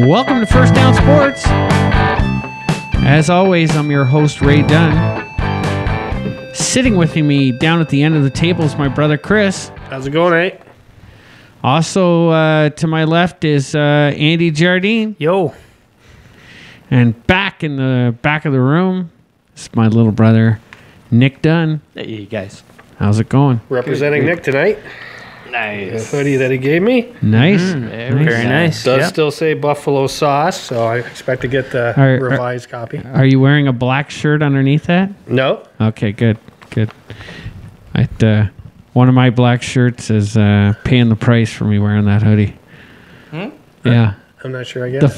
Welcome to First Down Sports. As always, I'm your host, Ray Dunn. Sitting with me down at the end of the table is my brother, Chris. How's it going, eh? Also, to my left is Andy Jardine. Yo. And back in the back of the room is my little brother, Nick Dunn. Hey, guys. How's it going? Representing Nick tonight. Nice. The hoodie that he gave me Nice. Very nice. does still say buffalo sauce, so I expect to get the revised copy. Are you wearing a black shirt underneath that? No. Okay, good. One of my black shirts is paying the price for me wearing that hoodie. Yeah. I'm not sure I get The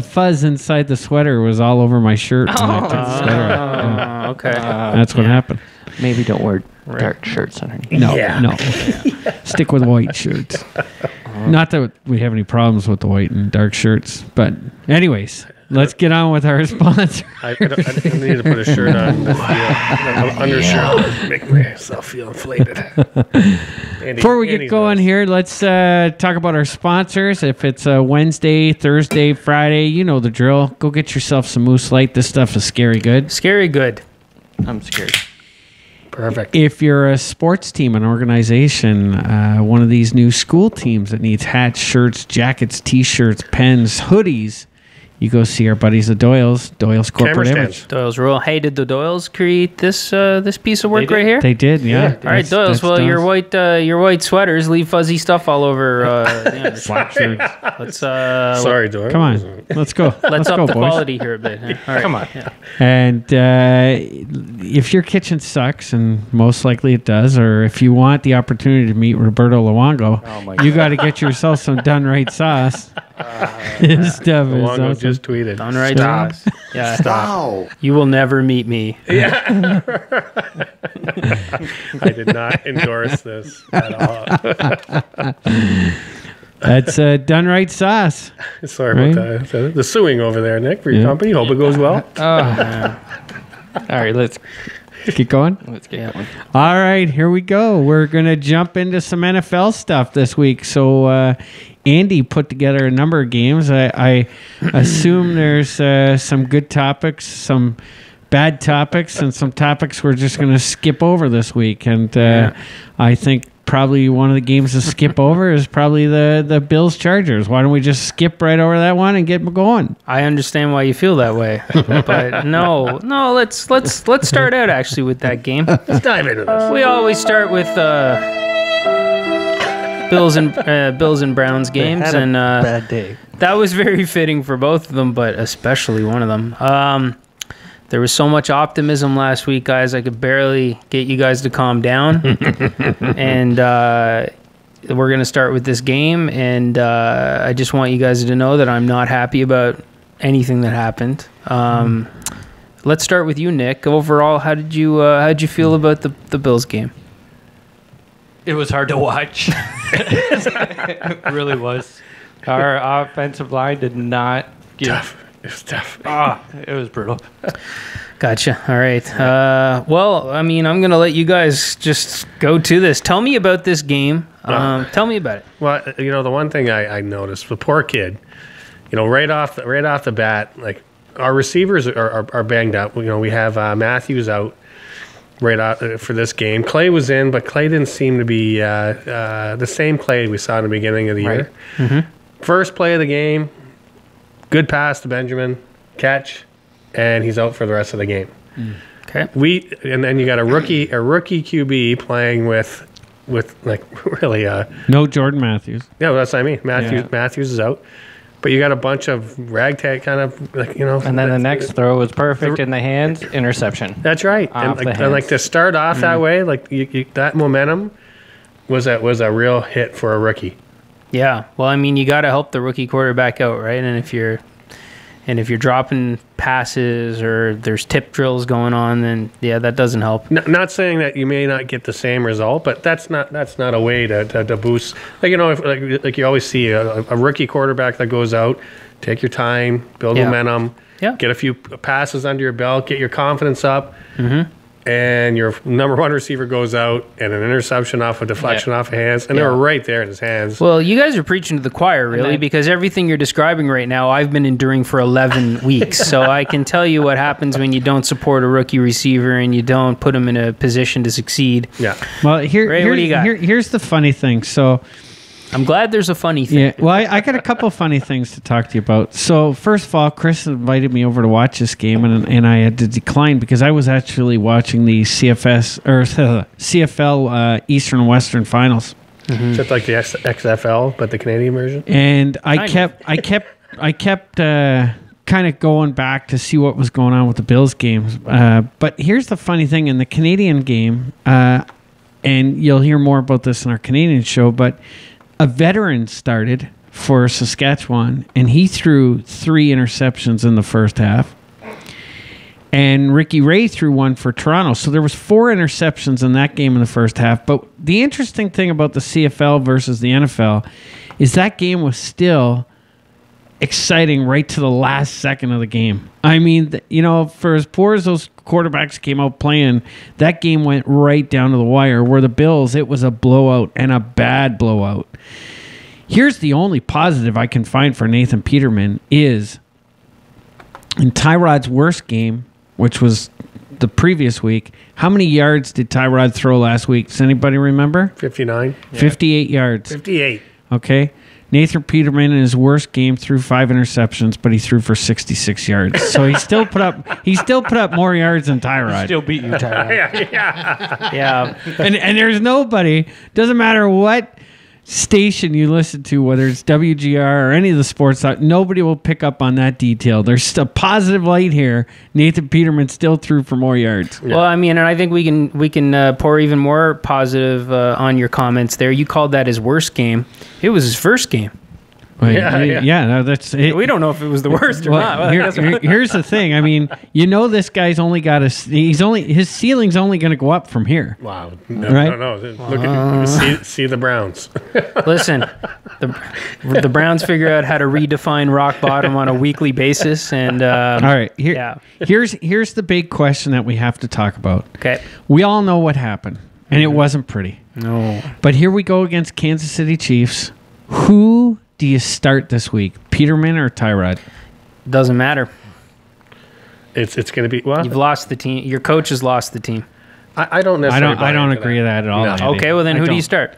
fuzz inside the sweater was all over my shirt. When I took the sweater out. Okay. That's what happened. Maybe don't wear dark shirts underneath. No. Stick with white shirts. Not that we have any problems with the white and dark shirts, but anyways, let's get on with our sponsor. I need to put a shirt on. An undershirt. Make myself feel inflated. Before we get going here, let's talk about our sponsors. If it's a Wednesday, Thursday, Friday, you know the drill. Go get yourself some Moose Light. This stuff is scary good. Scary good. I'm scared. Perfect. If you're a sports team, an organization, one of these new school teams that needs hats, shirts, jackets, T-shirts, pens, hoodies, you go see our buddies the Doyles Corporate Image. Doyle's Rule. Hey, did the Doyles create this piece of work right here? They did, yeah. All right, Doyles. Well, your white sweaters leave fuzzy stuff all over. Black shirts. Let's Sorry, Doyle. Come on, let's go. let's up go, the boys. quality here a bit. All right. Come on. Yeah. And if your kitchen sucks, and most likely it does, or if you want the opportunity to meet Roberto Luongo, you got to get yourself some Done Right sauce. This stuff is Luongo awesome. just tweeted. Done right. Stop. Yeah. Stop. You will never meet me. I did not endorse this at all. That's Done Right sauce. Sorry about the suing over there, Nick, for your company. Hope it goes well. All right, let's Keep going. get going. All right, here we go. We're going to jump into some NFL stuff this week. So Andy put together a number of games. I assume there's some good topics, some bad topics, and some topics we're just going to skip over this week. And I think probably one of the games to skip over is probably the Bills Chargers. Why don't we just skip right over that one and get going? I understand why you feel that way, but no. Let's start out actually with that game. Let's dive into this. We always start with Bills and Browns games, and Bad day. that was very fitting for both of them, but especially one of them. There was so much optimism last week, guys. I could barely get you guys to calm down. And we're going to start with this game. And I just want you guys to know that I'm not happy about anything that happened. Let's start with you, Nick. Overall, how did you feel about the Bills game? It was hard to watch. It really was. Our offensive line did not give. It's tough. It was brutal. Gotcha. All right. Well, I mean, I'm going to let you guys just go to this. Tell me about this game. Tell me about it. Well, the one thing I noticed, the poor kid, right off the bat, like our receivers are banged up. We have Matthews out right out for this game. Clay was in, but Clay didn't seem to be the same Clay we saw in the beginning of the year. Mm-hmm. First play of the game, good pass to Benjamin, catch, and he's out for the rest of the game. Okay. And then you got a rookie QB playing with like really No Jordan Matthews. yeah, that's what I mean. Matthews is out. But you got a bunch of ragtag kind of And then the next throw was perfect in the hands, interception. That's right. Off the And like to start off that way, like that momentum was a real hit for a rookie. Yeah. Well, I mean, you got to help the rookie quarterback out, right? And if you're dropping passes or there's tip drills going on, then yeah, that doesn't help. Not saying that you may not get the same result, but that's not a way to boost. Like you always see a rookie quarterback that goes out, take your time, build momentum, get a few passes under your belt, get your confidence up, and your number one receiver goes out, and an interception off a deflection off of hands, and they were right there in his hands. Well, you guys are preaching to the choir, really, because everything you're describing right now, I've been enduring for 11 weeks. So I can tell you what happens when you don't support a rookie receiver and you don't put him in a position to succeed. Yeah. Well, Ray, what do you got? here's the funny thing. So, I'm glad there's a funny thing. yeah, well, I got a couple funny things to talk to you about. So, first of all, Chris invited me over to watch this game, and I had to decline because I was actually watching the CFL Eastern and Western Finals. Just like the XFL, but the Canadian version. And I Kind kept kind of going back to see what was going on with the Bills games. But here's the funny thing: in the Canadian game, and you'll hear more about this in our Canadian show, but a veteran started for Saskatchewan, and he threw 3 interceptions in the first half. And Ricky Ray threw 1 for Toronto. So there was 4 interceptions in that game in the first half. But the interesting thing about the CFL versus the NFL is that game was still exciting right to the last second of the game. I mean, for as poor as those quarterbacks came out playing, that game went right down to the wire. Where the Bills, it was a blowout, and a bad blowout. Here's the only positive I can find for Nathan Peterman is in Tyrod's worst game, which was the previous week. How many yards did Tyrod throw last week? Does anybody remember? 59. 58 yards. 58. Okay. Nathan Peterman in his worst game threw 5 interceptions, but he threw for 66 yards. So he still put up more yards than Tyrod. Still beat you, Tyrod. Yeah. And there's nobody, doesn't matter what station you listen to, whether it's WGR or any of the sports, nobody will pick up on that detail. There's a positive light here. Nathan Peterman still threw for more yards. Well, I mean, and I think we can pour even more positive on your comments there. You called that his worst game. It was his first game. Wait, Yeah. No, that's it. We don't know if it was the worst or not. Well, Here's the thing. I mean, this guy's only got his ceiling's only going to go up from here. Wow. Right? No. Look at see the Browns. Listen, the Browns figure out how to redefine rock bottom on a weekly basis, and All right, yeah. here's the big question that we have to talk about. Okay. We all know what happened, and it wasn't pretty. No. But here we go against Kansas City Chiefs. Who do you start this week, Peterman or Tyrod? Doesn't matter. It's going to be You've lost the team. Your coach has lost the team. I don't necessarily. I don't agree with that at all. No. Andy. Okay, well then I who do don't. you start?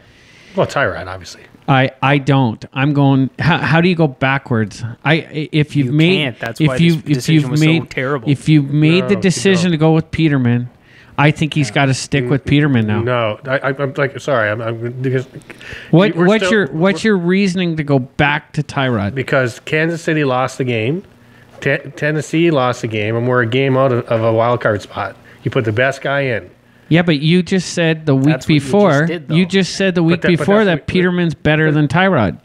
Well, Tyrod, obviously. I don't. I'm going. How do you go backwards? If you've You made can't. That's why this decision was so terrible. If you've made the No, decision you to go with Peterman, I think he's got to stick with Peterman now. No, I'm like sorry. I'm because What's your reasoning to go back to Tyrod? because Kansas City lost the game, Tennessee lost the game, and we're a game out of a wild card spot. You put the best guy in. Yeah, but you just said the week That's what you just before. did, though. You just said the week But before that's that Peterman's better than Tyrod.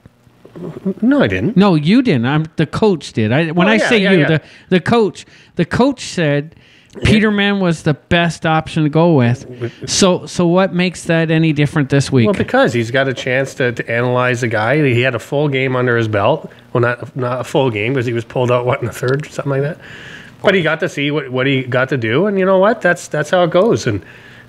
No, I didn't. No, you didn't. The coach did. When I say you, yeah. the coach said Peterman was the best option to go with. So what makes that any different this week? Well, because he's got a chance to analyze the guy. He had a full game under his belt. Well, not a full game because he was pulled out in the third, something like that. But he got to see what he got to do, and you know what? That's how it goes. And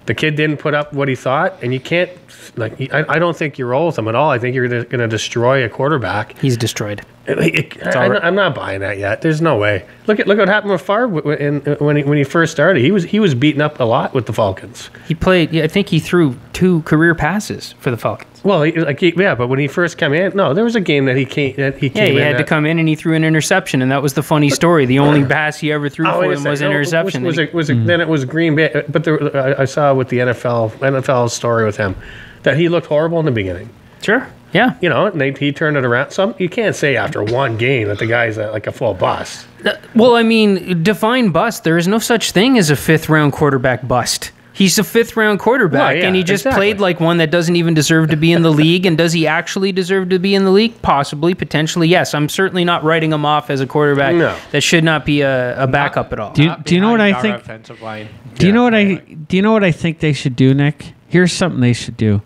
the kid didn't put up what he thought, and you can't. I don't think you roll with him at all. I think you're going to destroy a quarterback. He's destroyed. I'm not buying that yet. There's no way. Look what happened with Favre when he first started. He was beaten up a lot with the Falcons. He played. Yeah, I think he threw 2 career passes for the Falcons. Well, but when he first came in, no, there was a game that he came. Yeah, he had to come in and he threw an interception, and that was the funny story. The only pass he ever threw for them was an interception. Then it was Green Bay, but I saw with the NFL story with him that he looked horrible in the beginning. Sure. Yeah. You know, and he turned it around. You can't say after one game that the guy's like a full bust. Well, I mean, define bust. There is no such thing as a 5th-round quarterback bust. He's a 5th-round quarterback, Well, yeah, and he just exactly. played like one that doesn't even deserve to be in the league. And does he actually deserve to be in the league? Possibly, potentially, yes. I'm certainly not writing him off as a quarterback that should not be a backup at all. Do you know what I think? Offensive line. Do you know what I think they should do, Nick? Here's something they should do: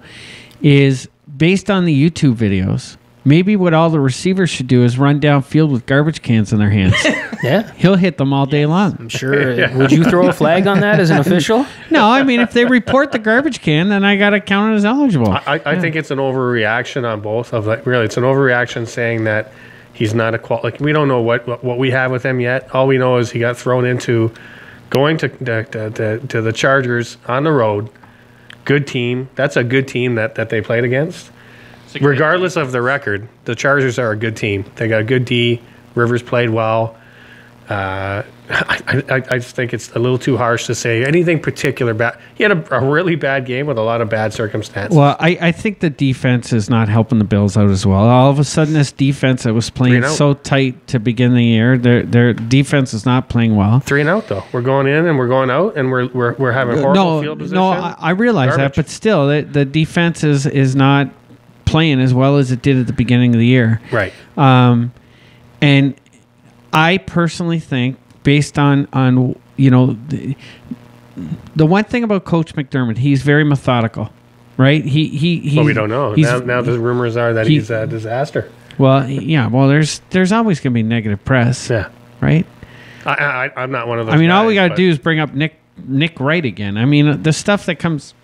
is based on the YouTube videos, maybe what all the receivers should do is run downfield with garbage cans in their hands. Yeah, He'll hit them all day long. I'm sure. Would you throw a flag on that as an official? No, I mean, if they report the garbage can, then I got to count it as eligible. I think it's an overreaction on both of like really it's an overreaction saying that he's not like we don't know what we have with him yet. All we know is he got thrown into going to the Chargers on the road. Good team. That's a good team that they played against. Regardless of the record, the Chargers are a good team. They got a good D. Rivers played well. I just think it's a little too harsh to say anything particular bad. He had a really bad game with a lot of bad circumstances. Well, I think the defense is not helping the Bills out as well. All of a sudden, this defense that was playing so tight to begin the year, their defense is not playing well. 3 and out though. We're going in and we're going out, and we're having horrible field position. No, I realize that, but still, the defense is not playing as well as it did at the beginning of the year. Right. And I personally think, based on the one thing about Coach McDermott, he's very methodical, right? Well, we don't know. Now the rumors are that he's a disaster. Well, yeah. Well, there's always going to be negative press. Yeah. Right. I'm not one of those. I mean, guys, all we got to do is bring up Nick Wright again. I mean, the stuff that comes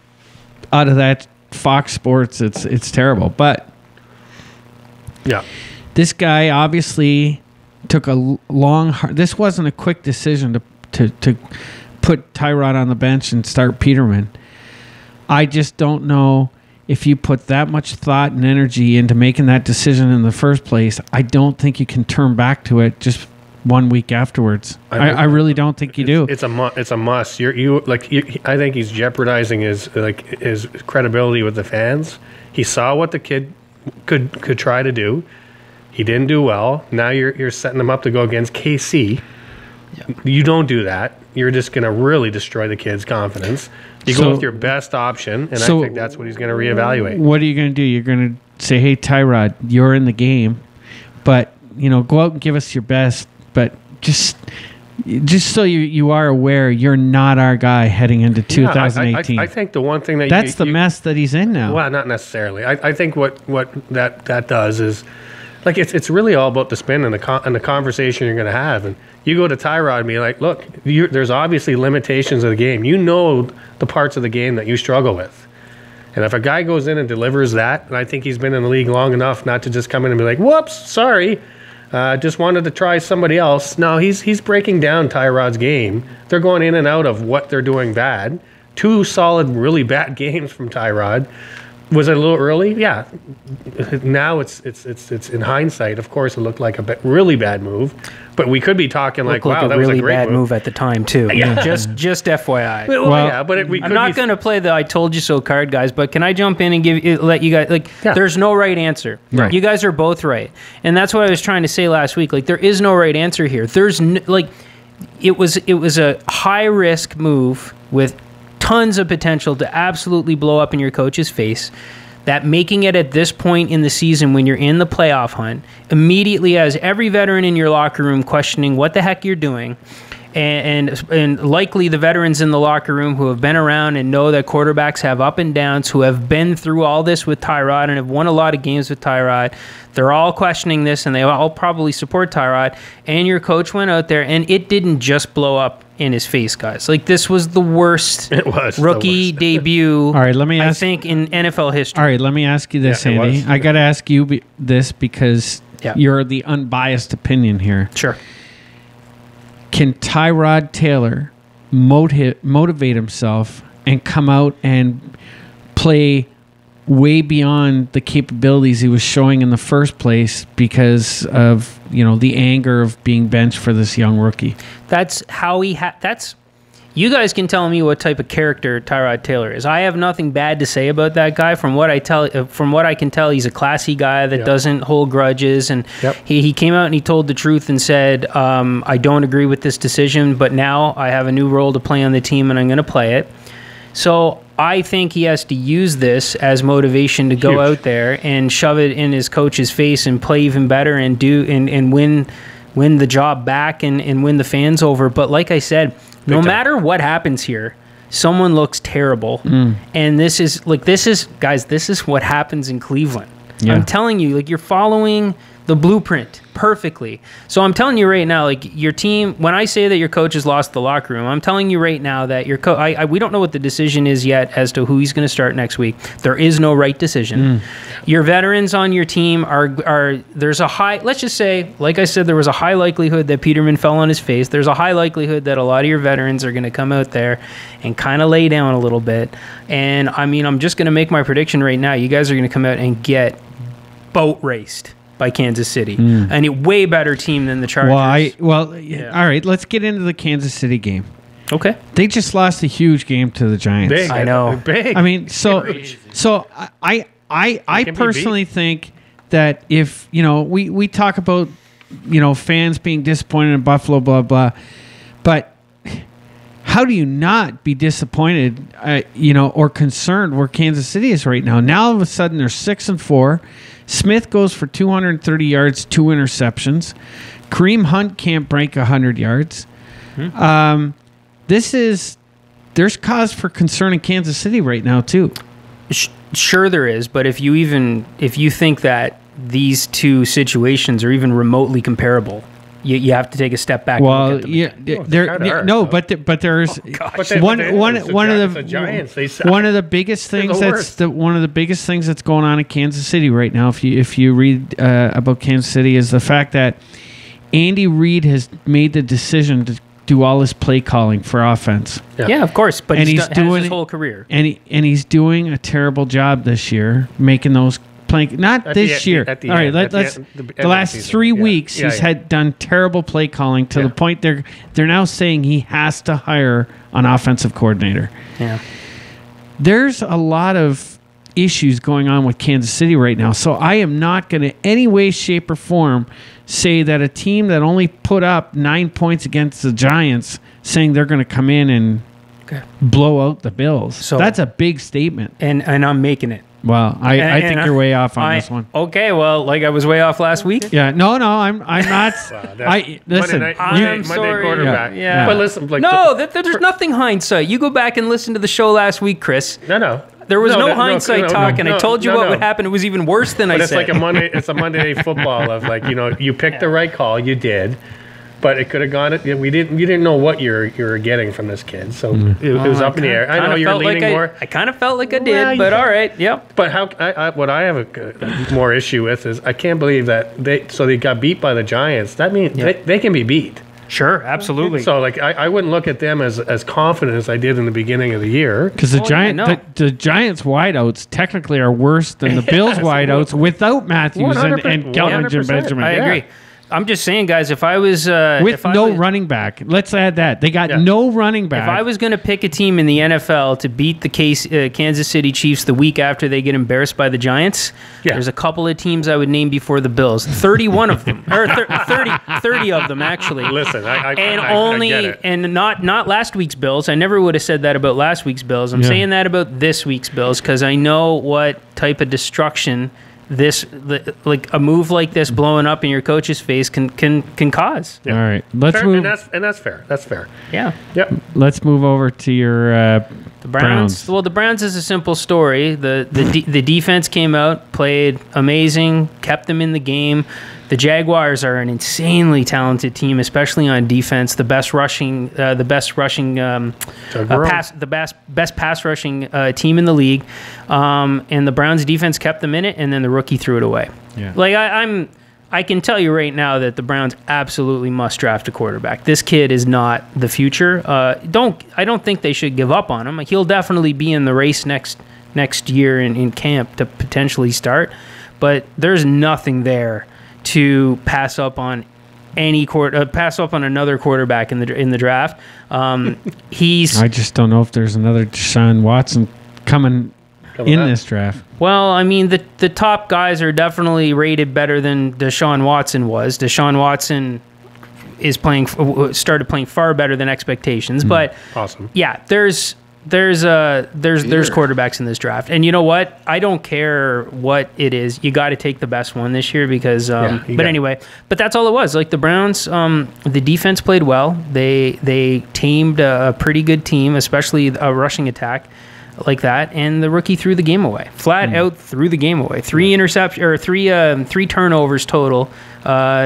out of that Fox Sports, it's terrible. But yeah, this guy obviously took a this wasn't a quick decision to put Tyrod on the bench and start Peterman. I just don't know if you put that much thought and energy into making that decision in the first place. I don't think you can turn back to it just 1 week afterwards. I really don't think you do. It's a must. I think he's jeopardizing his credibility with the fans. He saw what the kid could try to do. He didn't do well. Now you're setting him up to go against KC. Yep. You don't do that. You're just going to really destroy the kid's confidence. You go with your best option, and I think that's what he's going to reevaluate. What are you going to do? You're going to say, hey, Tyrod, you're in the game, but go out and give us your best, but just so you are aware, you're not our guy heading into 2018. I think the one thing that's the mess that he's in now. Well, not necessarily. I think what that does is, like, it's really all about the spin and the conversation you're going to have. And you go to Tyrod and be like, look, there's obviously limitations of the game. You know the parts of the game that you struggle with. And if a guy goes in and delivers that, and I think he's been in the league long enough not to just come in and be like, whoops, sorry, just wanted to try somebody else. No, he's breaking down Tyrod's game. They're going in and out of what they're doing bad. 2 solid, really bad games from Tyrod. Was it a little early? Yeah. Now it's in hindsight. Of course, it looked like a really bad move, but we could be talking like, wow, that was a great bad move at the time too. Yeah. just FYI. Well, yeah, but I'm not going to play the "I told you so" card, guys. But can I jump in and let you guys There's no right answer. Right. You guys are both right, and that's what I was trying to say last week. Like, there is no right answer here. There's it was a high risk move with tons of potential to absolutely blow up in your coach's face, that making it at this point in the season when you're in the playoff hunt immediately has every veteran in your locker room questioning what the heck you're doing. And likely the veterans in the locker room who have been around and know that quarterbacks have up and downs, who have been through all this with Tyrod and have won a lot of games with Tyrod, they're all questioning this, and they all probably support Tyrod. And your coach went out there, and it didn't just blow up in his face, guys. Like, this was the worst rookie debut, all right, let me ask, I think, in NFL history. All right, let me ask you this, Andy. I got to ask you this because you're the unbiased opinion here. Sure. Can Tyrod Taylor motivate himself and come out and play way beyond the capabilities he was showing in the first place because of the anger of being benched for this young rookie? That's how you guys can tell me what type of character Tyrod Taylor is. I have nothing bad to say about that guy. From what I can tell, he's a classy guy that doesn't hold grudges. And he came out and he told the truth and said, I don't agree with this decision, but now I have a new role to play on the team and I'm going to play it. So I think he has to use this as motivation to go out there and shove it in his coach's face and play even better and win the job back and win the fans over. But like I said, no matter what happens here, someone looks terrible. And this is what happens in Cleveland. Yeah. I'm telling you, like, you're following the blueprint perfectly. So I'm telling you right now, like, your team, when I say that your coach has lost the locker room, I'm telling you right now that your coach, we don't know what the decision is yet as to who he's going to start next week. There is no right decision. Your veterans on your team are there's a high, let's just say, like I said, there was a high likelihood that Peterman fell on his face. There's a high likelihood that a lot of your veterans are going to come out there and kind of lay down a little bit. And I mean, I'm just going to make my prediction right now. You guys are going to come out and get boat raced by Kansas City, and a way better team than the Chargers. All right, let's get into the Kansas City game. Okay. They just lost a huge game to the Giants. Big. I know. Big. I mean, so I can be personally think that if, you know, we talk about, you know, fans being disappointed in Buffalo, blah, blah, but how do you not be disappointed, you know, or concerned where Kansas City is right now? Now, all of a sudden, they're 6-4. Smith goes for 230 yards, 2 interceptions. Kareem Hunt can't break 100 yards. There's cause for concern in Kansas City right now, too. Sure there is, but if you think that these two situations are even remotely comparable, you have to take a step back. Well, and look at them yeah, again. but there's one of the Giants. They suck. one of the biggest They're the things worst. one of the biggest things that's going on in Kansas City right now, if you read about Kansas City, is the fact that Andy Reid has made the decision to do all his play calling for offense, Yeah, of course, but And he's he's done doing his it- whole career. and he's doing a terrible job this year making those playing. Not At this the- year. at the All right, end, at the let's end- the end the of last the season. 3 Yeah. weeks Yeah, he's yeah. had done terrible play calling to Yeah. the point they're now saying he has to hire an offensive coordinator. Yeah. There's a lot of issues going on with Kansas City right now. So I am not going to any way, shape, or form say that a team that only put up 9 points against the Giants saying they're going to come in and Okay. blow out the Bills. So- That's a big statement. And I'm making it. Well, I think And you're way off on this one. Okay, well, like I was way off last week. Yeah, no, I'm not. That's Listen. I'm Monday sorry. quarterback. Yeah. But listen, like No, there's nothing hindsight. You go back and listen to the show last week, Chris. no. There was no No, hindsight talk, and I told you what would happen. It was even worse than I But it's said. like a Monday. It's a Monday football of like, you know, you picked the right call, you did, but it could have gone. We didn't know what you were getting from this kid, so it was up in the air. I know you're leaning more. I kind of felt like I did, Well, you but felt- all right, yep. But what I have a more issue with is I can't believe that they got beat by the Giants. That means they can be beat. Sure, absolutely. So like I wouldn't look at them as confident as I did in the beginning of the year. Because the Oh, yeah, Giant, no. the Giants wideouts technically are worse than the Bills wideouts without Matthews and 100%, Kelvin 100%. Benjamin. I agree. I'm just saying, guys, if I was With if I no was- running back. Let's add that. They got Yeah. no running back. If I was going to pick a team in the NFL to beat the Kansas City Chiefs the week after they get embarrassed by the Giants, Yeah. there's a couple of teams I would name before the Bills. 31 of them, or 30 of them actually. Listen, I And get it. and not last week's Bills. I never would have said that about last week's Bills. I'm Yeah. saying that about this week's Bills because I know what type of destruction like a move like this blowing up in your coach's face can cause. All right. Let's Fair, move. and that's fair. That's fair. Yeah. Yep. Let's move over to your The Browns. Well, the Browns is a simple story. The defense came out, played amazing, kept them in the game. The Jaguars are an insanely talented team, especially on defense. The best rushing best pass rushing team in the league. And the Browns defense kept them in it, and then the rookie threw it away. Yeah. Like I can tell you right now that the Browns absolutely must draft a quarterback. This kid is not the future. I don't think they should give up on him. He'll definitely be in the race next year in camp to potentially start, but there's nothing there to pass up on another quarterback in the draft. He's I just don't know if there's another Deshaun Watson coming in up. this draft. Well, I mean, the top guys are definitely rated better than Deshaun Watson was. Deshaun Watson is started playing far better than expectations, but Awesome. yeah, there's quarterbacks in this draft, and you know what? I don't care what it is. You got to take the best one this year because. But that's all it was. Like the Browns, the defense played well. They tamed a pretty good team, especially a rushing attack. like that, and the rookie threw the game away. Flat out threw the game away. 3 three turnovers total.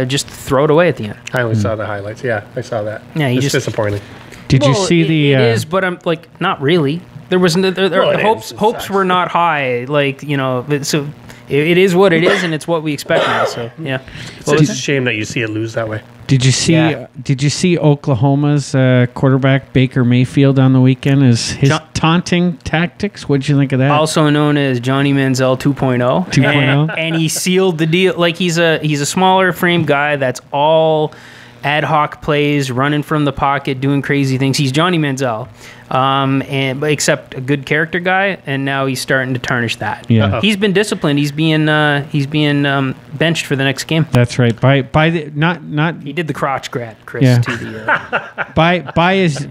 Just throw it away at the end. I only saw the highlights. Yeah, I saw that. Yeah, it's disappointing. Did you see the? It is, but I'm like, not really. There was the hopes were not high. Like, so it is what it is, and it's what we expect now. So yeah, It's just a shame that you see it lose that way. Did you see? Yeah. Did you see Oklahoma's quarterback Baker Mayfield on the weekend? His taunting tactics. What'd you think of that? also known as Johnny Manziel 2.0. 2.0? And he sealed the deal. Like, he's a smaller frame guy that's all ad hoc plays, running from the pocket, doing crazy things. He's Johnny Manziel, but except a good character guy, and now he's starting to tarnish that. Yeah. Uh-oh. He's been disciplined. He's being benched for the next game. That's right. By the not He did the crotch grab, Chris, Yeah. to the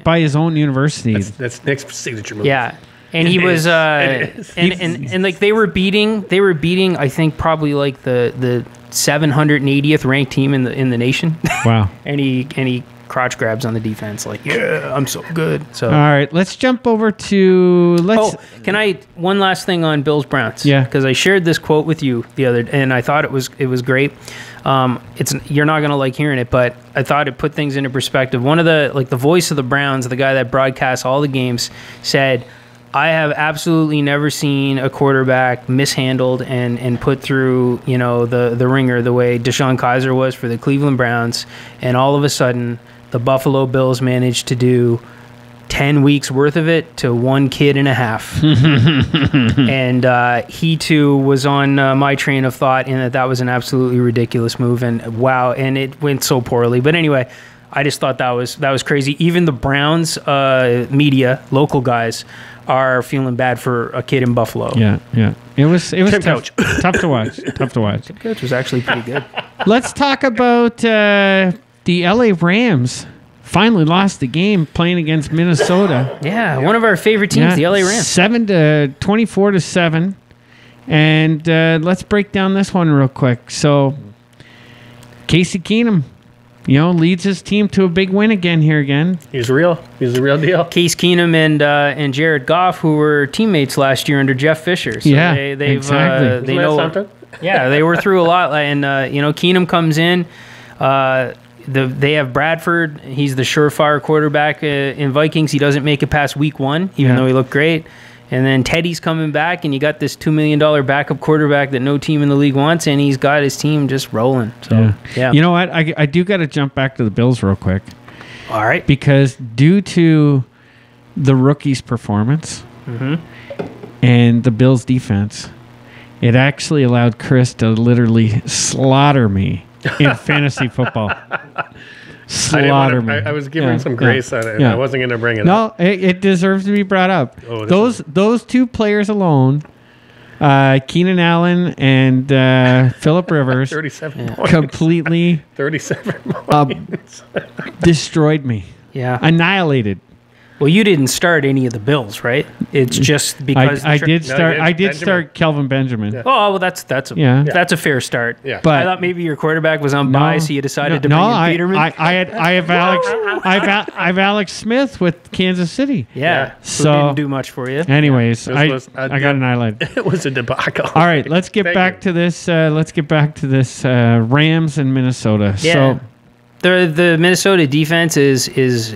by his own university. That's Nick's signature move. yeah. And he was and like they were beating I think probably like the 780th ranked team in the nation. Wow. and he crotch grabs on the defense like, yeah, I'm so good. So All right, let's jump over to can I one last thing on Bills Browns? Yeah. Because I shared this quote with you the other, and I thought it was great. You're not gonna like hearing it, but I thought it put things into perspective. One of the voice of the Browns, the guy that broadcasts all the games, said, I have absolutely never seen a quarterback mishandled and put through, the ringer the way Deshaun Kaiser was for the Cleveland Browns, and all of a sudden the Buffalo Bills managed to do 10 weeks worth of it to 1 kid and a half. And he too was on my train of thought in that was an absolutely ridiculous move, and wow, and it went so poorly. But anyway, I just thought that was crazy. Even the Browns media, local guys, are feeling bad for a kid in Buffalo. Yeah. It was Tim tough, tough to watch. Tough to watch. Coach was actually pretty good. Let's talk about the LA Rams. Finally lost the game playing against Minnesota. Yeah, one of our favorite teams, the LA Rams. 24-7. And let's break down this one real quick. So, Casey Keenum, leads his team to a big win again. He's real. He's the real deal. Case Keenum and Jared Goff, who were teammates last year under Jeff Fisher. So Yeah, they've exactly. they Isn't that know something? Yeah, they were through a lot, and Keenum comes in. They have Bradford. He's the surefire quarterback in Vikings. He doesn't make it past week 1, even though he looked great. And then Teddy's coming back, and you got this $2 million backup quarterback that no team in the league wants, and he's got his team just rolling. So, yeah. You know what? I do got to jump back to the Bills real quick. All right. Because due to the rookie's performance and the Bills' defense, it actually allowed Chris to literally slaughter me in fantasy football. Slaughter me. I was giving some grace on it. Yeah. I wasn't going to bring it up. No, it deserves to be brought up. Oh, those two players alone, Keenan Allen and Phillip Rivers, 37 points. completely 37 points. destroyed me. Yeah. Annihilated. Well, you didn't start any of the Bills, right? It's just because I did No, start. you I did did Benjamin. start Kelvin Benjamin. Yeah. Oh, well, that's a fair start. Yeah. But I thought maybe your quarterback was unbiased, so you decided to bring in Peterman. I have Alex. I have Alex Smith with Kansas City. yeah, So- who didn't do much for you. Anyways, I was- got annihilated. It was a debacle. All right, let's get Thank back you. to this. Rams and Minnesota. Yeah. So The Minnesota defense is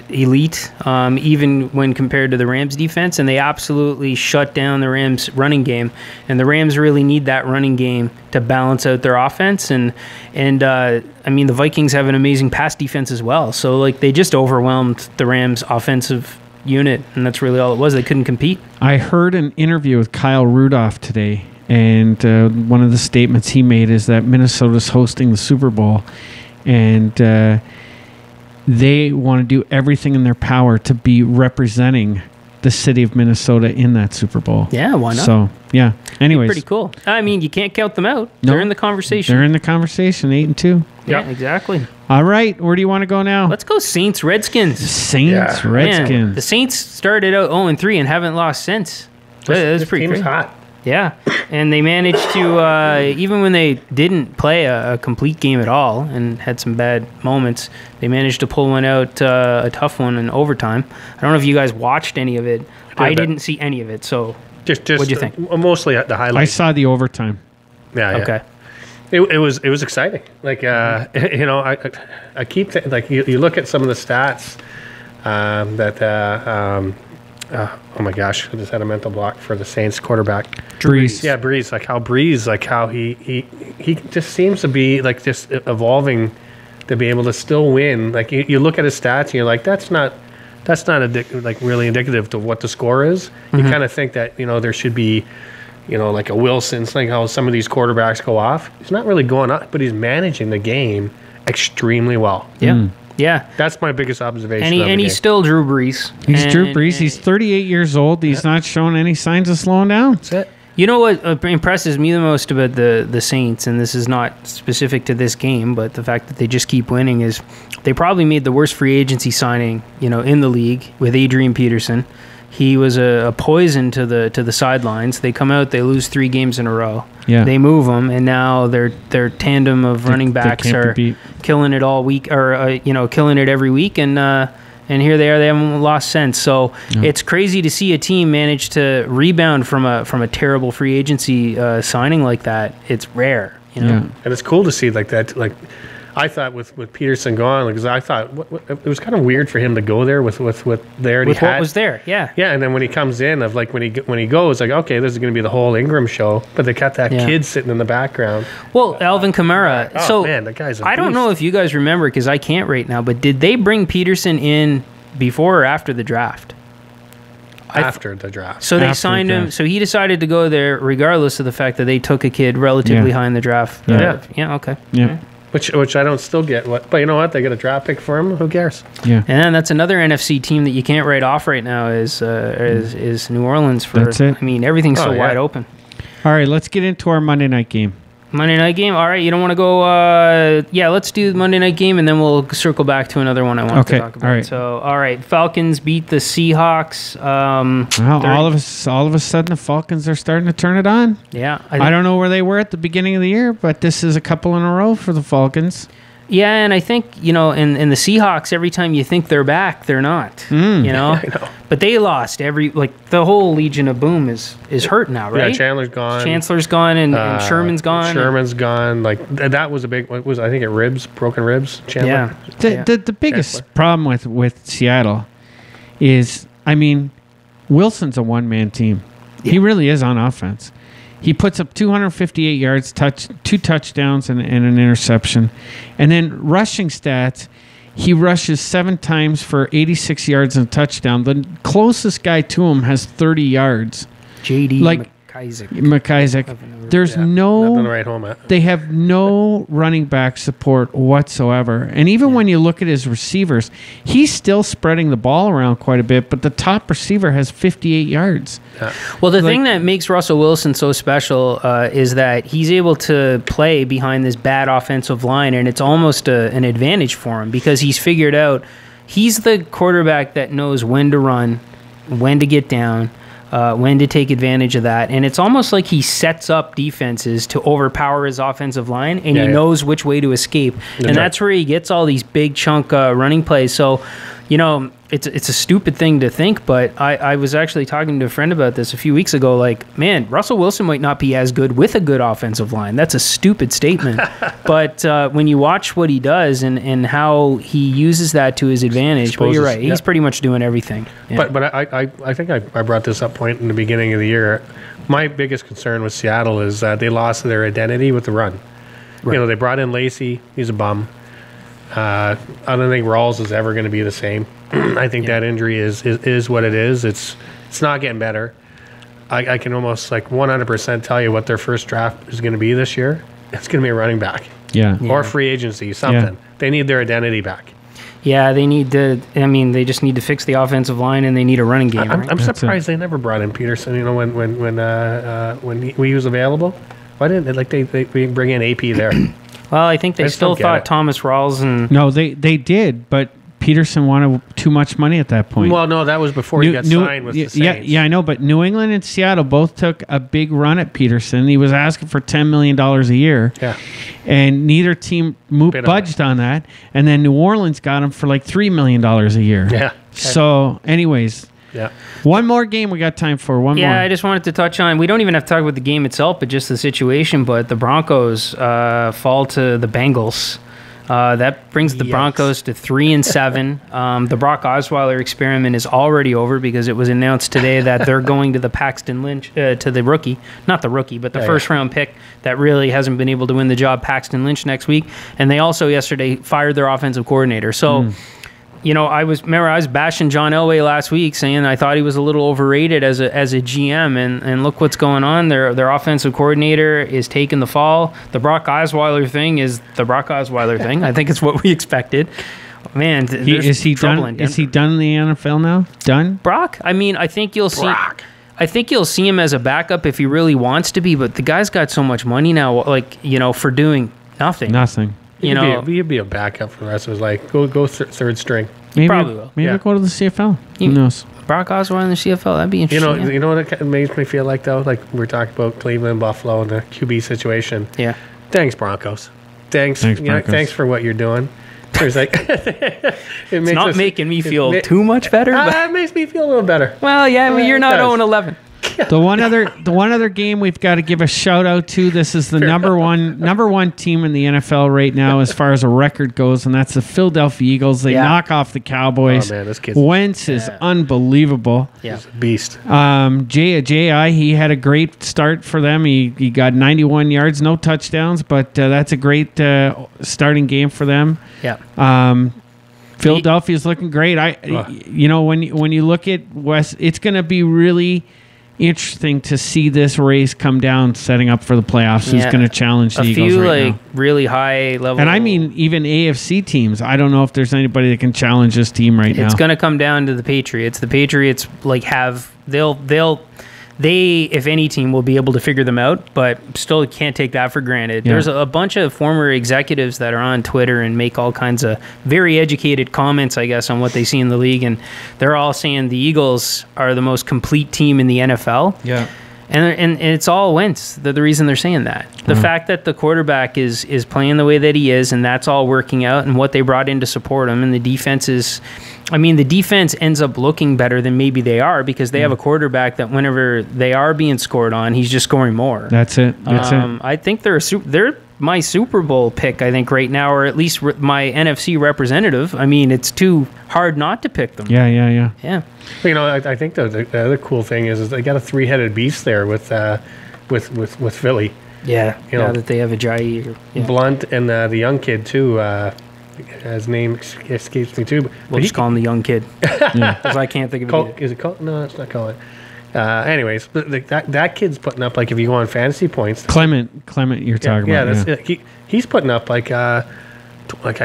elite, even when compared to the Rams defense, and they absolutely shut down the Rams running game. And the Rams really need that running game to balance out their offense. And the Vikings have an amazing pass defense as well. So like they just overwhelmed the Rams offensive unit, and that's really all it was. They couldn't compete. I heard an interview with Kyle Rudolph today, and one of the statements he made is that Minnesota's hosting the Super Bowl. And they want to do everything in their power to be representing the city of Minnesota in that Super Bowl. Yeah, why not? So, yeah. Anyways, Pretty cool. I mean, you can't count them out. No. They're in the conversation. they're in the conversation, 8-2. Yeah, Yep. exactly. All right, where do you want to go now? Let's go Saints, Redskins. Saints, Yeah. Redskins. Man, the Saints started out 0-3 and haven't lost since. That's This pretty team's crazy. hot. Yeah, and they managed to, even when they didn't play a complete game at all and had some bad moments, they managed to pull one out, a tough one in overtime. I don't know if you guys watched any of it I didn't see any of it. So Just What'd you think? Mostly the I highlights. saw the overtime. Yeah. okay. It was exciting. Like I keep like you look at some of the stats oh my gosh, I just had a mental block for the Saints quarterback. Breeze. Yeah, Breeze. Like how he just seems to be like just evolving to be able to still win. Like you look at his stats and you're like, that's not really indicative to what the score is. You kind of think that there should be like a Wilson's, like how some of these quarterbacks go off. He's not really going up, but he's managing the game extremely well. Yeah. Yeah. That's my biggest observation. And, of the game. he's still Drew Brees. He's Drew And- Brees. He's 38 years old. He's not showing any signs of slowing down. That's it. You know what impresses me the most about the Saints, and this is not specific to this game, but the fact that they just keep winning, is they probably made the worst free agency signing, in the league with Adrian Peterson. He was a poison to the sidelines. They come out, they lose 3 games in a row. Yeah. They move him, and now their tandem of running backs can't are be beat. killing it all week, or killing it every week, and here they are. They haven't lost since. So it's crazy to see a team manage to rebound from a terrible free agency signing like that. It's rare, Yeah. And it's cool to see like that. Like I thought with Peterson gone, because I thought it was kind of weird for him to go there with they already With had. what was there, yeah. Yeah, and then when he comes in, when he goes, like, okay, this is going to be the whole Ingram show, but they got that Yeah. kid sitting in the background. Well, Alvin Kamara. Oh So man, that guy's. I don't know if you guys remember, because I can't right now, but did they bring Peterson in before or after the draft? after the draft. So they After signed the him. draft. So he decided to go there, regardless of the fact that they took a kid relatively Yeah. high in the draft. Yeah. Yeah. Okay. Yeah. Which I don't still get. But you know what? They get a draft pick for him. Who cares? Yeah. And then that's another NFC team that you can't write off right now is New Orleans. That's it. I mean, everything's Oh, so yeah. wide open. All right, let's get into our Monday night game. Monday night game. All right, you don't want to go. Yeah, let's do the Monday night game, and then we'll circle back to another one I want Okay, to talk about. all right. So, all right, Falcons beat the Seahawks. Well, all of a sudden, the Falcons are starting to turn it on. Yeah, I don't know where they were at the beginning of the year, but this is a couple in a row for the Falcons. Yeah, and I think, in the Seahawks, every time you think they're back, they're not. Mm. I know. But they lost the whole Legion of Boom is hurt now, right? Yeah, Chandler's gone. Chancellor's gone and Sherman's gone. Sherman's gone. Like that was a big. What was I think broken ribs. Chandler. Yeah. The biggest Chancellor. problem with Seattle is, I mean, Wilson's a one-man team. He really is on offense. He puts up 258 yards, 2 touchdowns, and an interception. And then rushing stats, he rushes 7 times for 86 yards and a touchdown. The closest guy to him has 30 yards. J.D. Like- McIsaac. McIsaac. There's Nothing to no... write home at. They have no running back support whatsoever. And even when you look at his receivers, he's still spreading the ball around quite a bit, but the top receiver has 58 yards. Well, the thing that makes Russell Wilson so special is that he's able to play behind this bad offensive line, and it's almost an advantage for him because he's figured out he's the quarterback that knows when to run, when to get down, when to take advantage of that. And it's almost like he sets up defenses to overpower his offensive line, and he knows which way to escape. And that's where he gets all these big chunk running plays. So, it's a stupid thing to think, but I was actually talking to a friend about this a few weeks ago. Like, man, Russell Wilson might not be as good with a good offensive line. That's a stupid statement. But when you watch what he does and how he uses that to his advantage, but you're right. He's pretty much doing everything. Yeah. But I think I brought this up point in the beginning of the year. My biggest concern with Seattle is that they lost their identity with the run. Right. They brought in Lacey. He's a bum. I don't think Rawls is ever going to be the same. I think that injury is what it is. It's not getting better. I can almost 100% tell you what their first draft is going to be this year. It's going to be a running back Yeah. or free agency, something. Yeah. They need their identity back. Yeah, they need to. I mean, they just need to fix the offensive line, and they need a running game. I'm right? surprised they never brought in Peterson. When he was available, why didn't they bring in AP there? Well, I think they I just still don't get thought it. Thomas Rawls and No, they did, but Peterson wanted too much money at that point. Well, no, that was before he got signed with the Saints. Yeah, I know, but New England and Seattle both took a big run at Peterson. He was asking for $10 million a year. Yeah. And neither team budged on that. And then New Orleans got him for $3 million a year. Yeah. So, anyways, Yeah. One more game we got time for. One more. Yeah, I just wanted to touch on. We don't even have to talk about the game itself, but just the situation. But the Broncos fall to the Bengals. That brings the Yikes. Broncos to 3-7. The Brock Osweiler experiment is already over because it was announced today that they're going to the Paxton Lynch, to the rookie, not the rookie, but the first round pick that really hasn't been able to win the job, Paxton Lynch, next week. And they also yesterday fired their offensive coordinator. So. You know, I was bashing John Elway last week, saying I thought he was a little overrated as a GM, and look what's going on. Their offensive coordinator is taking the fall. The Brock Osweiler thing is the Brock Osweiler thing. I think it's what we expected. Man, Is he done? Is he done in the NFL now? Done? Brock? I mean, I think you'll see. I think you'll see him as a backup if he really wants to be. But the guy's got so much money now, like for doing nothing. Nothing. He'd be a backup for the rest of his life. Go third string. Maybe, probably will. Maybe Yeah. go to the CFL. Who knows? Brock Osweiler in the CFL, that'd be interesting. You know what it makes me feel like, though? Like we're talking about Cleveland, Buffalo, and the QB situation. Yeah. Thanks, Broncos. Thanks Broncos. thanks for what you're doing. There's like It's not making me feel too much better. But, It makes me feel a little better. well, yeah, but you're not It does. 0-11. The one other game we've got to give a shout out to. This is the number one team in the NFL right now as far as a record goes, and that's the Philadelphia Eagles. They Yeah. knock off the Cowboys. Oh man, this kid's Wentz is unbelievable. Yeah. a beast. J.I. he had a great start for them. He got 91 yards, no touchdowns, but that's a great starting game for them. Yeah. Philadelphia's looking great. When you look at West, it's going to be really interesting to see this race come down, setting up for the playoffs. Who's Yeah. going to challenge the A Eagles few right now? really high level. And I mean, even AFC teams. I don't know if there's anybody that can challenge this team right now. it's going to come down to the Patriots. The Patriots they, if any team, will be able to figure them out, but still can't take that for granted. Yeah. There's a bunch of former executives that are on Twitter and make all kinds of very educated comments, I guess, on what they see in the league, and they're all saying the Eagles are the most complete team in the NFL. Yeah. And it's all Wentz. The reason they're saying that. The fact that the quarterback is playing the way that he is, and that's all working out, and what they brought in to support him, and the defense is... I mean, the defense ends up looking better than maybe they are because they have a quarterback that whenever they are being scored on, he's just scoring more. That's it. I think they're my Super Bowl pick, I think, right now, or at least my NFC representative. I mean, it's too hard not to pick them. Yeah. Yeah. But, I think the other cool thing is they got a three-headed beast there with Philly. Yeah. You know, now that they have a Jai. Yeah. Blunt and the young kid too. His name escapes me too. We'll just call him the young kid. Because I can't think of it. Is it Colt? No, it's not Colt. Anyways, that kid's putting up, like, if you go on fantasy points. Clement, you're talking about. Yeah, he's putting up like I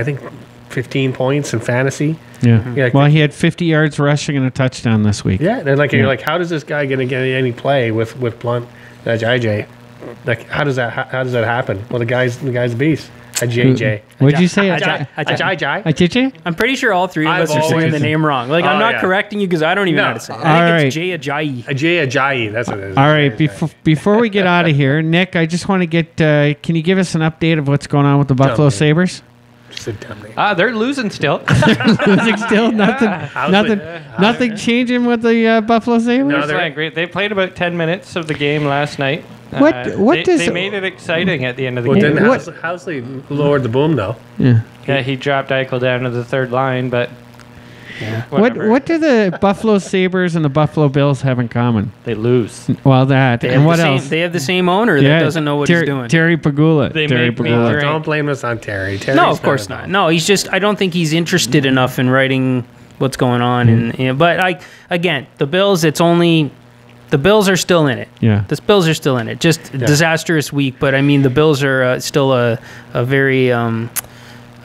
think 15 points in fantasy. Yeah. Yeah. Well, he had 50 yards rushing and a touchdown this week. Yeah, and you're like, how does this guy gonna get any play with Blunt, JJ? Like, how does that happen? Well, the guy's a beast. A JJ. What'd you say? A JJ. JJ? I'm pretty sure all three of I've us are saying always- the name wrong. Like, I'm Oh, not yeah. correcting you because I don't even know how to say it. All I think right. it's Jay Ajayi. A JJ. That's what it is. All right. Before we get out of here, Nick, I just want to get. Can you give us an update of what's going on with the Buffalo me. Sabres? Sit down, mate. They're losing still. Losing still, nothing changing with the Buffalo Sabres. No, They're playing great. They played about 10 minutes of the game last night. What they made it exciting at the end of the Well, game. didn't What- Housley lowered the boom though? Yeah. Yeah, he dropped Eichel down to the third line, but whatever. What do the Buffalo Sabres and the Buffalo Bills have in common? They lose. Well, that They and have what the same, else? They have the same owner that doesn't know what he's doing. Terry Pagula. They Terry make me Pagula. drink. Don't blame this on Terry. Terry's No, of course not. No, he's just. I don't think he's interested enough in writing what's going on. And but the Bills. It's only the Bills are still in it. Yeah. The Bills are still in it. Just disastrous week, but I mean the Bills are still a very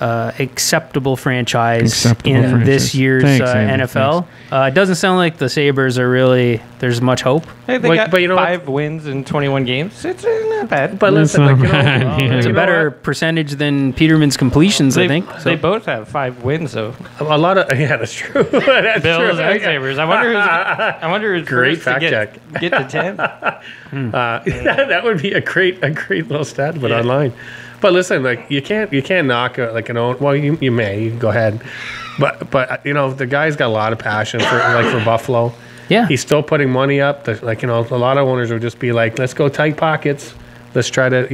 acceptable franchise in this year's Thanks, Andy. NFL. It doesn't sound like the Sabres are really. There's much hope. Hey, they But- got but you know what? 5 wins in 21 games. It's not bad. But That's listen, not like, bad, yeah. It's a you know better what? percentage than Peterman's completions, they, I think. they both have 5 wins though. A lot of that's true. That's Bills true. and Sabres. I wonder who's Great first to fact get to 10. That would be a great little stat, but online. But listen, like you can't knock like an own. Well, you may go ahead, but the guy's got a lot of passion for Buffalo. Yeah. he's still putting money up. Like, a lot of owners would just be like, let's go tight pockets. Let's try to.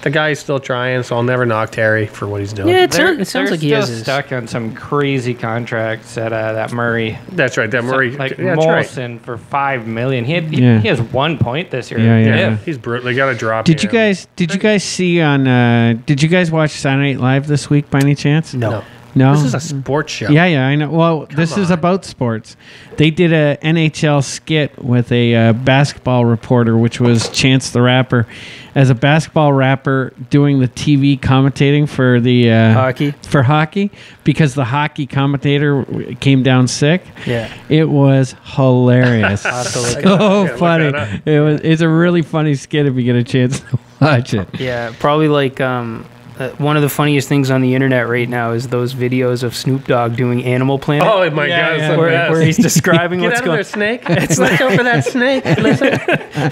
The guy's still trying, so I'll never knock Terry for what he's doing. Yeah, it They're sounds like he still has his... stuck on some crazy contracts at that Murray. That's right. That Murray, Like yeah, that's right. Molson for $5 million. Yeah. He has 1 point this year. Yeah. He's brutal. They got to drop. Did you him. guys see on? Did you guys watch Saturday Night Live this week by any chance? No. No. This is a sports show. Yeah, I know. Well, this is on. about sports. They did a NHL skit with a basketball reporter, which was Chance the Rapper, as a basketball rapper doing the TV commentating for the hockey, because the hockey commentator came down sick. Yeah. It was hilarious. So funny. It's a really funny skit if you get a chance to watch it. Yeah, probably like one of the funniest things on the internet right now is those videos of Snoop Dogg doing Animal Planet. Oh my God! It's the best. Where he's describing Get what's out going. of there, snake! Let's go for that snake. Listen.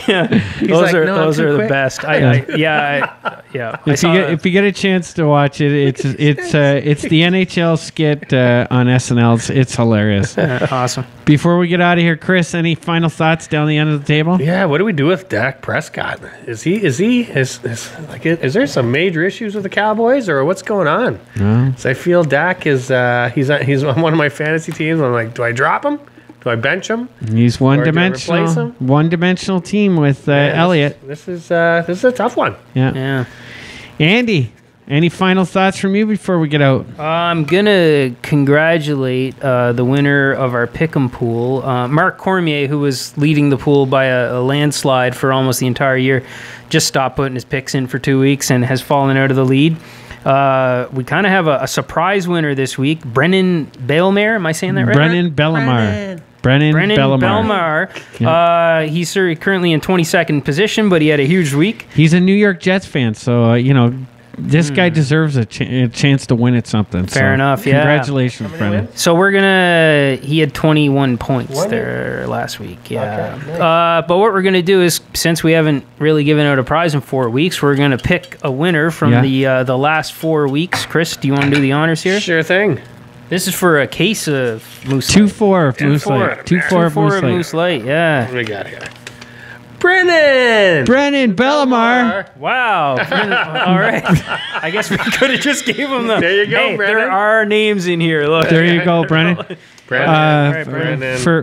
Yeah, like, "No, I'm those too are the quick." best. Yeah. If you get a chance to watch it, it's the NHL skit on SNL. It's hilarious. Awesome. Before we get out of here, Chris, any final thoughts down the end of the table? Yeah, what do we do with Dak Prescott? Is there some major issues with the Cowboys, or what's going on? No. So I feel Dak is he's on one of my fantasy teams. I'm like, do I drop him? Do I bench him? He's do I replace one-dimensional. him? One-dimensional team with Elliott. This is a tough one. Yeah. Andy, any final thoughts from you before we get out? I'm gonna congratulate the winner of our pick'em pool, Mark Cormier, who was leading the pool by a landslide for almost the entire year. Just stopped putting his picks in for 2 weeks and has fallen out of the lead. We kind of have a surprise winner this week, Brennan Bellemare. Am I saying that right? Brennan Bellemare. Brennan Bellemare. He's currently in 22nd position, but he had a huge week. He's a New York Jets fan, so this guy deserves a chance to win at something. Fair enough, yeah. Congratulations, Brennan. So he had 21 points there last week, yeah. Okay, nice. But what we're going to do is, since we haven't really given out a prize in 4 weeks, we're going to pick a winner from the last 4 weeks. Chris, do you want to do the honors here? Sure thing. This is for a case of Moose 2-4 of Moose Light. 2-4 of Moose Light. Moose Light, yeah. What do we got here? Brennan Bellemare. Wow. All right. I guess we could have just gave him the... There you go, hey, Brennan. there are names in here. Look. There you go, Brennan. Brennan.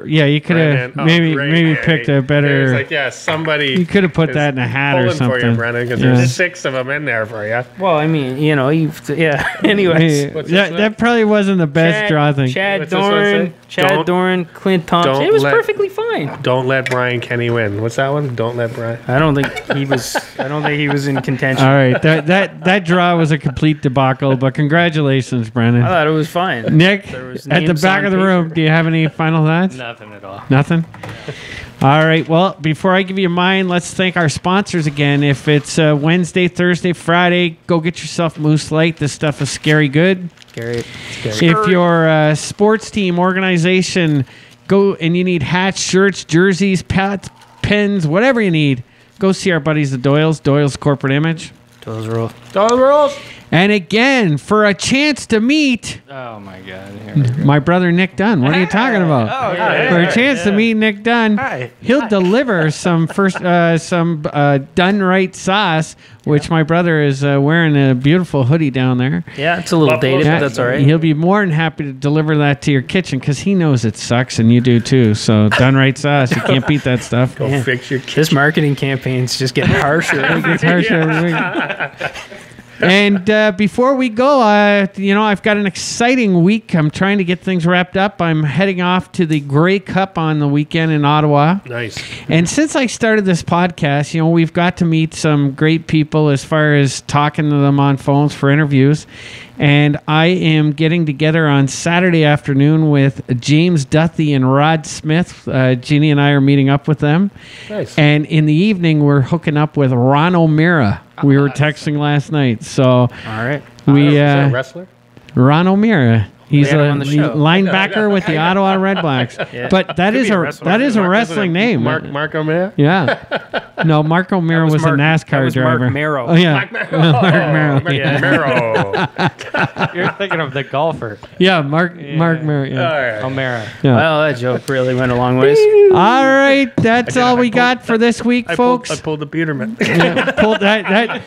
You could have maybe picked a better. It's like, somebody. You could have put that in a hat or pulling something. for you, Brennan, because there's 6 of them in there for you. Well, I mean, anyways. That probably wasn't the best draw thing. Chad What's this one say? Doran, Clint Thompson. It was perfectly fine. Don't let Brian Kenny win. What's that one? Don't let Brian. I don't think he was in contention. All right, that draw was a complete debacle, but congratulations, Brennan. I thought it was fine. Nick, was at the names back on of the paper. room, do you have any final thoughts? Nothing at all. Nothing? All right. Well, before I give you mine, let's thank our sponsors again. If it's Wednesday, Thursday, Friday, go get yourself Moose Light. This stuff is scary good. Scary. If you're a sports team, organization, go and you need hats, shirts, jerseys, pads, pens, whatever you need, go see our buddies the Doyles, Doyles Corporate Image. Those rules. Don't rules. And again, for a chance to meet Oh my God! Here we go. my brother Nick Dunn. What are you talking about? Oh yeah. For a chance to meet Nick Dunn, Hi. he'll deliver some Dunn Right sauce, which my brother is wearing a beautiful hoodie down there. Yeah, it's a little Buffalo dated, sauce. but that's all right. He'll be more than happy to deliver that to your kitchen because he knows it sucks and you do too. So Dunn Right sauce, you can't beat that stuff. Go fix your This marketing campaign's just getting harsher. It's harsher every week. And before we go, I've got an exciting week. I'm trying to get things wrapped up. I'm heading off to the Grey Cup on the weekend in Ottawa. Nice. And since I started this podcast, we've got to meet some great people as far as talking to them on phones for interviews. And I am getting together on Saturday afternoon with James Duthie and Rod Smith. Jeannie and I are meeting up with them. Nice. And in the evening, we're hooking up with Ron O'Meara. We were texting last night. So All right. we Is that a wrestler? Ron O'Meara. He's had a him on the show. linebacker with the Ottawa Redblacks. Yeah. But that is a wrestling name. Mark O'Mara? Yeah. No, Mark O'Meara was a NASCAR driver. Mark Marrow. Oh yeah. Mark Marrow. Marrow. You're thinking of the golfer, Yeah, Mark Marrow. Yeah. O'Mara. Yeah. Well, that joke really went a long ways. All right, that's all we got for this week, folks. I pulled the Peterman. Yeah,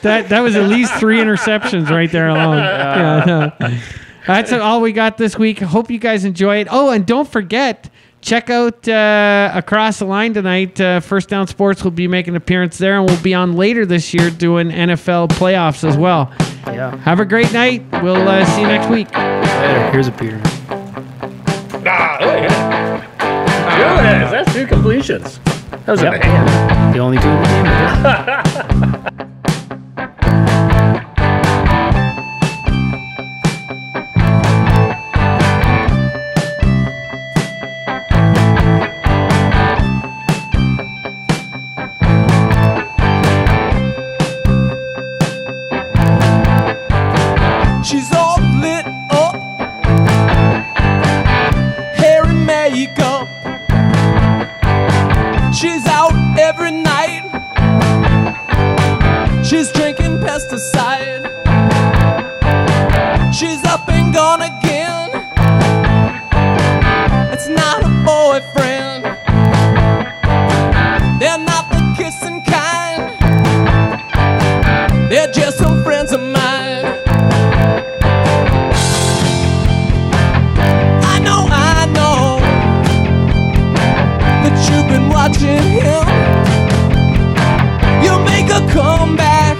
that was at least 3 interceptions right there alone. Yeah, no. That's all we got this week. Hope you guys enjoy it. Oh, and don't forget, check out Across the Line tonight. First Down Sports will be making an appearance there, and we'll be on later this year doing NFL playoffs as well. Yeah. Have a great night. We'll see you next week. Later. Here's a Peterman. Look at that. That's 2 completions. That was in the hand. The only two in the game. She's all lit up, hair and makeup. She's out every night. She's drinking pesticide. She's up and gone again. It's not a boyfriend. They're not the kissing kind. They're just some friends of mine. I know that you've been watching him. You'll make a comeback.